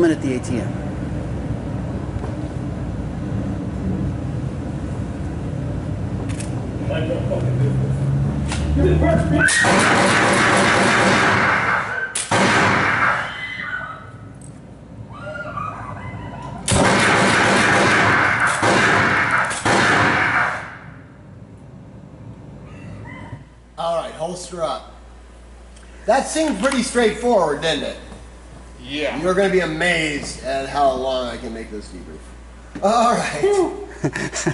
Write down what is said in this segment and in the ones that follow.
woman at the ATM. All right, holster up. That seemed pretty straightforward, didn't it? Yeah. You're going to be amazed at how long I can make this debrief. All right.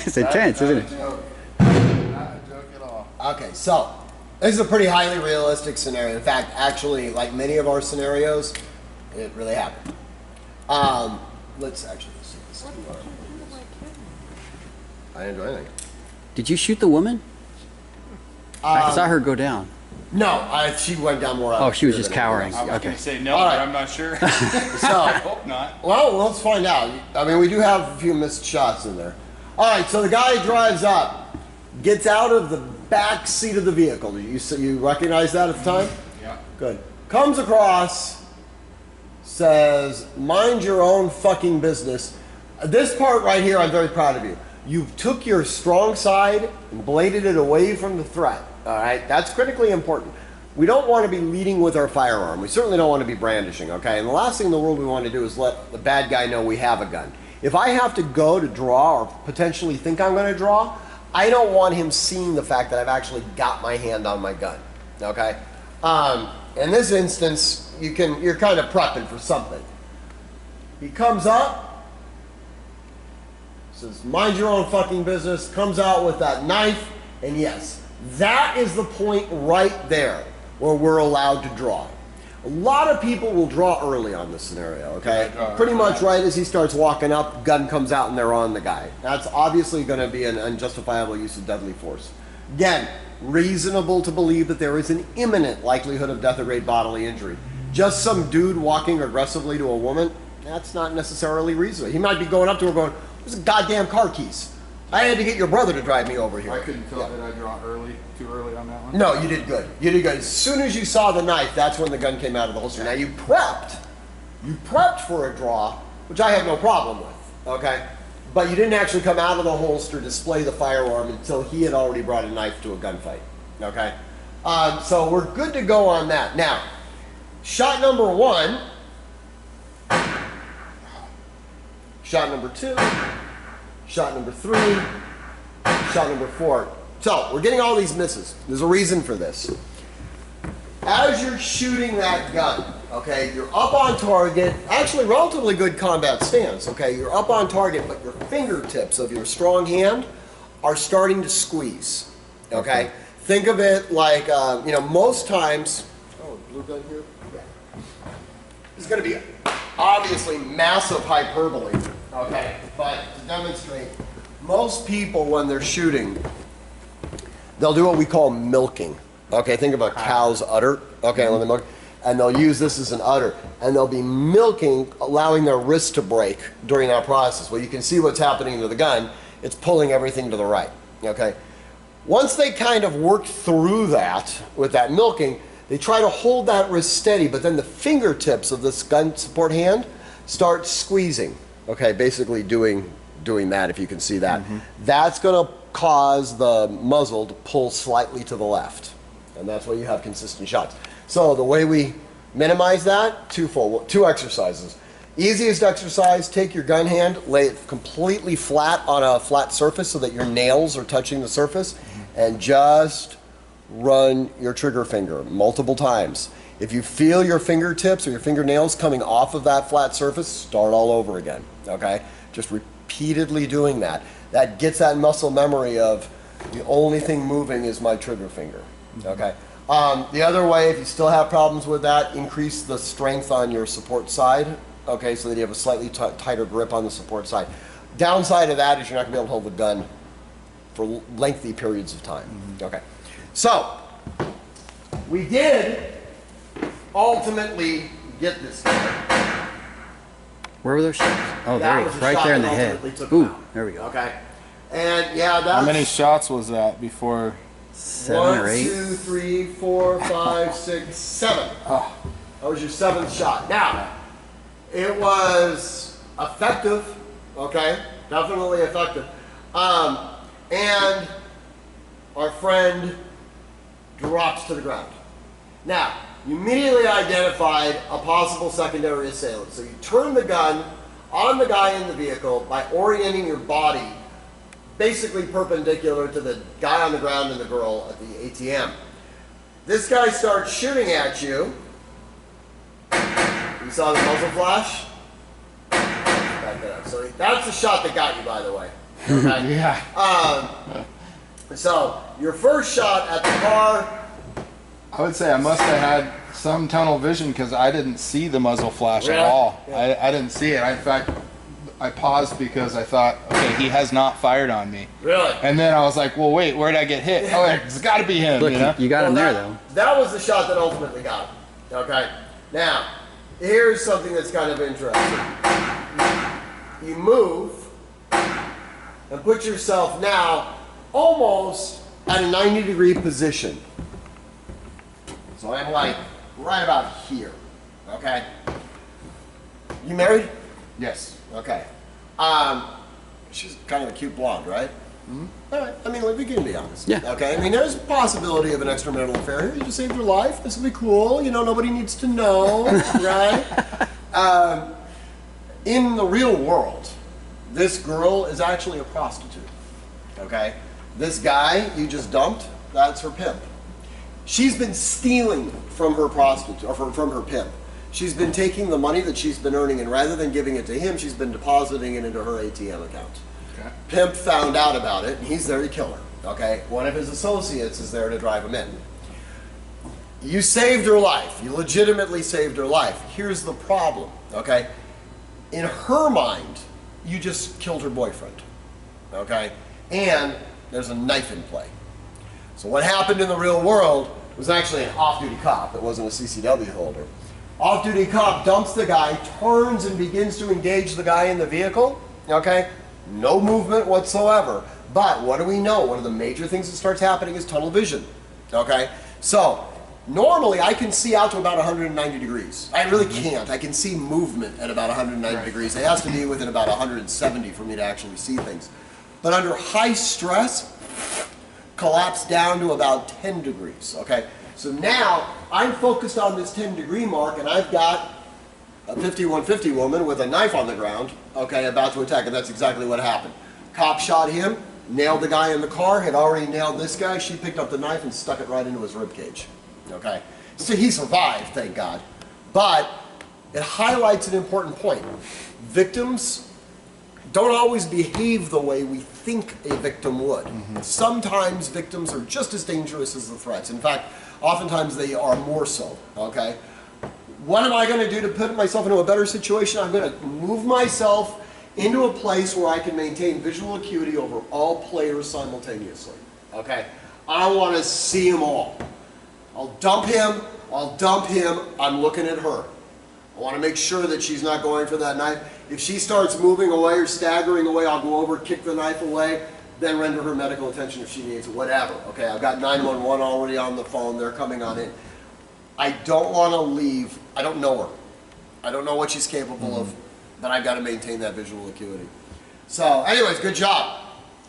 It's intense, isn't it? Not a joke at all. Okay, so this is a pretty highly realistic scenario. In fact, actually, like many of our scenarios, it really happened. Let's actually see this. I didn't do anything. Did you shoot the woman? I saw her go down. No, she went down more. Oh, she was just cowering. I was Okay. going to say no, All right. but I'm not sure. So, I hope not. well, let's find out. I mean, we do have a few missed shots in there. All right, so the guy drives up, gets out of the back seat of the vehicle. You recognize that at the time? Yeah. Good. Comes across, says, mind your own fucking business. This part right here, I'm very proud of you. You took your strong side and bladed it away from the threat. All right, that's critically important. We don't want to be leading with our firearm. We certainly don't want to be brandishing, okay? And the last thing in the world we want to do is let the bad guy know we have a gun. If I have to go to draw or potentially think I'm going to draw, I don't want him seeing the fact that I've actually got my hand on my gun, okay? In this instance, you're kind of prepping for something. He comes up, says, mind your own fucking business, comes out with that knife, and yes, that is the point right there where we're allowed to draw. A lot of people will draw early on this scenario, okay? Pretty much right as he starts walking up, gun comes out and they're on the guy. That's obviously going to be an unjustifiable use of deadly force. Again, reasonable to believe that there is an imminent likelihood of death or great bodily injury. Just some dude walking aggressively to a woman, that's not necessarily reasonable. He might be going up to her going, "Where's the goddamn car keys? I had to get your brother to drive me over here." I couldn't tell that I draw too early on that one. No, you did good. You did good. As soon as you saw the knife, that's when the gun came out of the holster. Now you prepped for a draw, which I have no problem with, okay? But you didn't actually come out of the holster, display the firearm until he had already brought a knife to a gunfight, okay? So we're good to go on that. Now, shot number 1, shot number 2, shot number 3, shot number 4. So, we're getting all these misses. There's a reason for this. As you're shooting that gun, okay, you're up on target, actually relatively good combat stance, okay? You're up on target, but your fingertips of your strong hand are starting to squeeze, okay? Think of it like, you know, most times, oh, blue gun here? Yeah. It's going to be obviously massive hyperbole, okay? But to demonstrate, most people when they're shooting, they'll do what we call milking. Okay, think of a cow's udder. Okay, when they milk, and they'll use this as an udder, and they'll be milking, allowing their wrist to break during that process. Well, you can see what's happening to the gun. It's pulling everything to the right. Okay, once they kind of work through that with that milking, they try to hold that wrist steady, but then the fingertips of this gun support hand start squeezing. Okay, basically doing that, if you can see that. That's going to cause the muzzle to pull slightly to the left, and that's why you have consistent shots. So the way we minimize that, two exercises. Easiest exercise, take your gun hand, lay it completely flat on a flat surface so that your nails are touching the surface, and just run your trigger finger multiple times. If you feel your fingertips or your fingernails coming off of that flat surface, start all over again, okay? Just repeatedly doing that. That gets that muscle memory of the only thing moving is my trigger finger, okay? The other way, if you still have problems with that, increase the strength on your support side, okay, so that you have a slightly tighter grip on the support side. Downside of that is you're not going to be able to hold the gun for lengthy periods of time, okay? So, we did ultimately get this guy. Where were those shots? Oh, there he is, right there in the head. Ooh, there we go. Okay. And yeah, that's... How many shots was that before? 7 or 8. 1, 2, 3, 4, 5, 6, 7. Oh. That was your 7th shot. Now, It was effective, okay? Definitely effective. And our friend drops to the ground. Now, you immediately identified a possible secondary assailant. So you turn the gun on the guy in the vehicle by orienting your body basically perpendicular to the guy on the ground and the girl at the ATM. This guy starts shooting at you. You saw the muzzle flash? Back that up. So that's the shot that got you, by the way. Okay? Yeah. So your first shot at the car. I would say I must have had some tunnel vision because I didn't see the muzzle flash Really? at all. Yeah. I didn't see it. In fact, I paused because I thought, okay, he has not fired on me. Really? And then I was like, well, wait, where'd I get hit? Oh, it's got to be him. Look, you know? you got him there, though. That was the shot that ultimately got him. Okay? Now, here's something that's kind of interesting. You move and put yourself now almost at a 90-degree position. So I'm like right about here. Okay? You married? Yes. Okay. She's kind of a cute blonde, right? Mm-hmm. All right. I mean, like, we can be honest. Yeah. Okay. I mean, there's a possibility of an extramarital affair here. You just saved her life. This will be cool. You know, nobody needs to know, right? In the real world, this girl is actually a prostitute. Okay. This guy you just dumped, that's her pimp. She's been stealing from her prostitute or from her pimp. She's been taking the money that she's been earning, and rather than giving it to him, she's been depositing it into her ATM account. Okay. Pimp found out about it, and he's there to kill her. Okay? One of his associates is there to drive him in. You saved her life. You legitimately saved her life. Here's the problem. Okay? In her mind, you just killed her boyfriend. Okay? And there's a knife in play. So what happened in the real world was actually an off-duty cop. It wasn't a CCW holder. Off-duty cop dumps the guy, turns and begins to engage the guy in the vehicle, okay? No movement whatsoever. But what do we know? One of the major things that starts happening is tunnel vision, okay? So, normally I can see out to about 190 degrees. I really can't. I can see movement at about 190 degrees. It has to be within about 170 for me to actually see things. But under high stress, collapse down to about 10 degrees, okay? So now, I'm focused on this 10-degree mark, and I've got a 5150 woman with a knife on the ground, okay, about to attack, and that's exactly what happened. Cop shot him, nailed the guy in the car, had already nailed this guy. She picked up the knife and stuck it right into his rib cage, okay? So he survived, thank God. But it highlights an important point. Victims don't always behave the way we think a victim would. Sometimes victims are just as dangerous as the threats. In fact, oftentimes they are more so, okay? What am I going to do to put myself into a better situation? I'm going to move myself into a place where I can maintain visual acuity over all players simultaneously, okay? I want to see them all. I'll dump him, I'm looking at her. I want to make sure that she's not going for that knife. If she starts moving away or staggering away, I'll go over, kick the knife away, then render her medical attention if she needs it, whatever. Okay, I've got 911 already on the phone. They're coming on in. I don't want to leave. I don't know her. I don't know what she's capable of, but I've got to maintain that visual acuity. So, anyways, good job.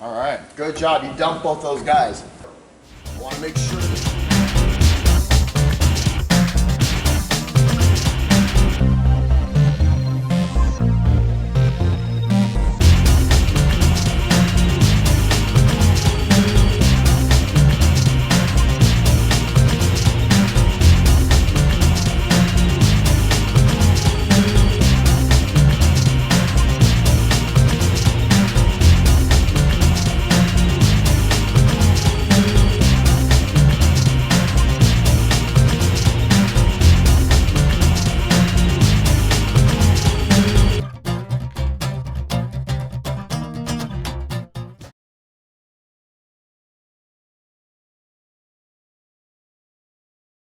All right. Good job. You dumped both those guys. I want to make sure